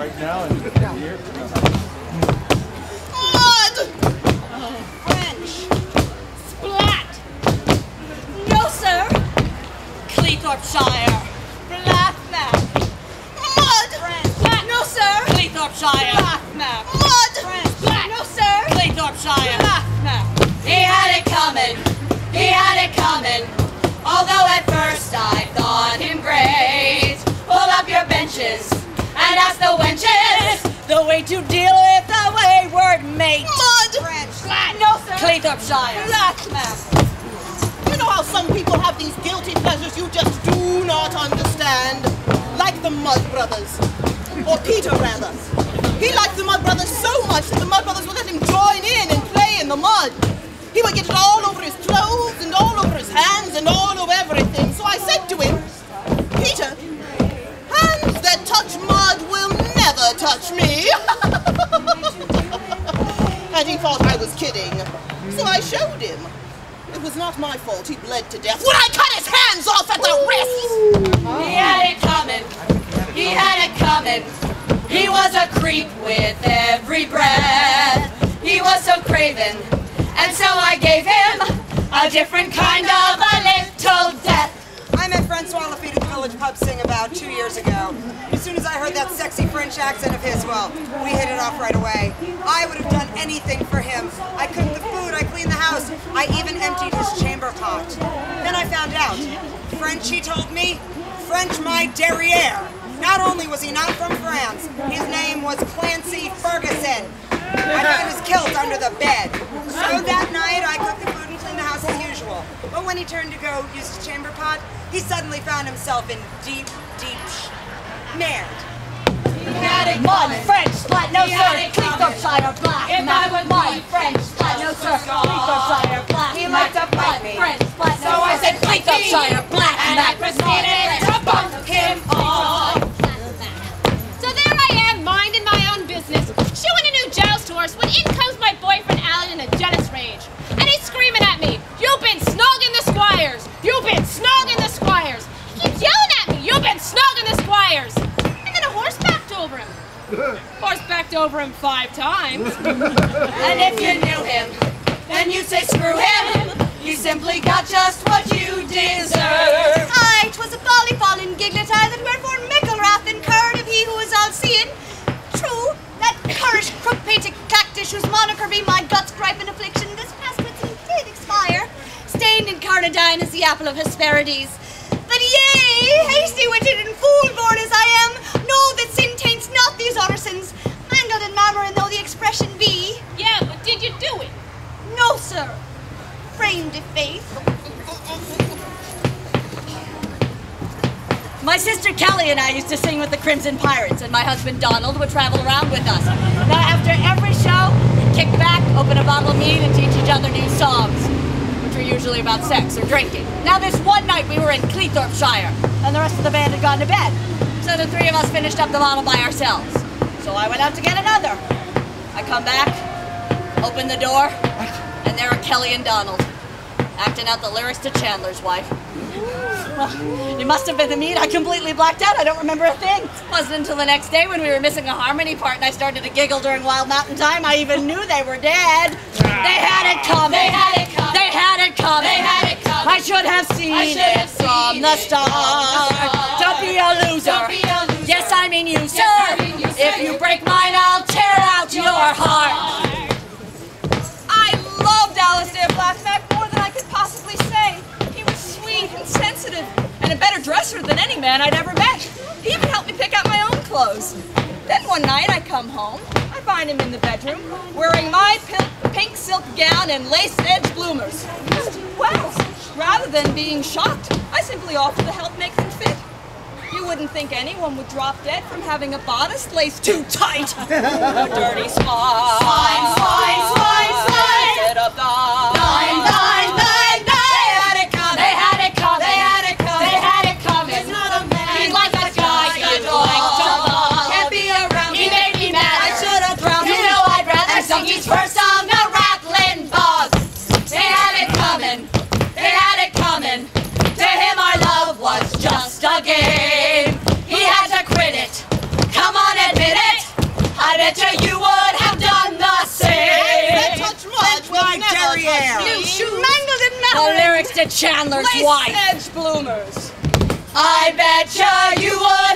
right now and here. Mud! French. Splat. No, sir. Cleethorpeshire. Black map. Mud! French. Splat. No, sir. Cleethorpeshire. Black map. Mud! French. Splat. No, sir. Cleethorpeshire. Black map. He had it coming. He had it coming. Although at first I thought him great. Pull up your benches and ask the wenches the way to deal with the wayward mate. Mud! French. Splat. No, sir. Cleethorpeshire. Black map. You know how some people have these guilty pleasures you just do not understand? Like the Mud Brothers. Or Peter, rather. He liked the Mud Brothers so much that the Mud Brothers would let him join in and play in the mud. He would get it all over his clothes and all over his hands and all over everything. So I said to him, Peter, hands that touch mud will never touch me. And he thought I was kidding. So I showed him. It was not my fault he bled to death when I cut his hands off at the wrists. He had it coming. He had it coming. He was a creep with every breath. He was so craven. And so I gave him a different kind of a little death. I met Francois Lafitte at the Village Pub Sing about 2 years ago. As soon as I heard that sexy French accent of his, well, we hit it off right away. I would have done anything for him. I cooked the food, I cleaned the house, I even emptied his chamber pot. Then I found out, French, he told me, French my derriere. Not only was he not from France, his name was Clancy Ferguson. I found his kilt under the bed. So that night, I cooked the food and cleaned the house as usual. But when he turned to go use his chamber pot, he suddenly found himself in deep mad. He had it Mud, coming. French, splat, no, He sir. had it coming. Cleethorpeshire, black If map. I would Mud, be French, splat, no, sir. Cleethorpeshire, black He map. liked to fight Mud, me. French, splat, no, So I said, Cleethorpeshire, black and map. I proceeded to bump him off. So there I am, minding my own business, shooing a new joust horse, when in comes my boyfriend Alan in a jealous rage. And he's screaming at me, "You've been snogging the squires! You've been snogging the squires!" He keeps yelling at me, "You've been snogging the squires!" And then a horse backed over him. Horse backed over him 5 times. And if you knew him, then you'd say screw him. You simply got just what you deserve. Aye, 'twas a folly fallen giglet eye that wherefore mickle wrath incurred of he who is all-seeing. True, that currish crook-pated cactus whose moniker be my guts gripe and affliction, this past Whitsun did expire, stained in carnadine as the apple of Hesperides. But yea, hasty-witted and fool-born as I am, know that sin taints not these orisons, mangled in marmorin though the expression be. Yeah, but did you do it? No, sir. Framed if faith. My sister Kelly and I used to sing with the Crimson Pirates, and my husband Donald would travel around with us. Now after every show, we'd kick back, open a bottle of mead, and teach each other new songs, which were usually about sex or drinking. Now this one night we were in Cleethorpeshire, and the rest of the band had gone to bed. So the 3 of us finished up the bottle by ourselves. So I went out to get another. I come back, open the door, and there are Kelly and Donald, acting out the lyrics to Chandler's Wife. Well, it must have been the mead. I completely blacked out. I don't remember a thing. It wasn't until the next day when we were missing a harmony part and I started to giggle during Wild Mountain Time I even knew they were dead. They had it coming. They had it coming. They had it coming. They had it coming. I should have seen it from the start. Don't be a loser. Yes, I mean you, sir. If you break mine, I'll tear out your heart. I loved Alistair Blackmack more than I could possibly say. He was sweet and sensitive and a better dresser than any man I'd ever met. He even helped me pick out my own clothes. Then one night I come home, I find him in the bedroom wearing my pink silk gown and lace-edged bloomers. Well, rather than being shocked, I simply offered to help make them fit. You wouldn't think anyone would drop dead from having a bodice laced too tight. A dirty swine. Swine, swine, swine, swine. Set up the line, line, line, line. They had it coming. They had it coming. They had it coming. They had it coming. He's not a man. He's like that guy. He's like dog. Can't be around. He made me mad. I should have drowned. You know I'd rather sing his first song, the rattling bog. They had it coming. They had it coming. To him our love was just a game. He had to quit it. Come on, admit it. to Chandler's Lace wife. edge bloomers. I betcha you would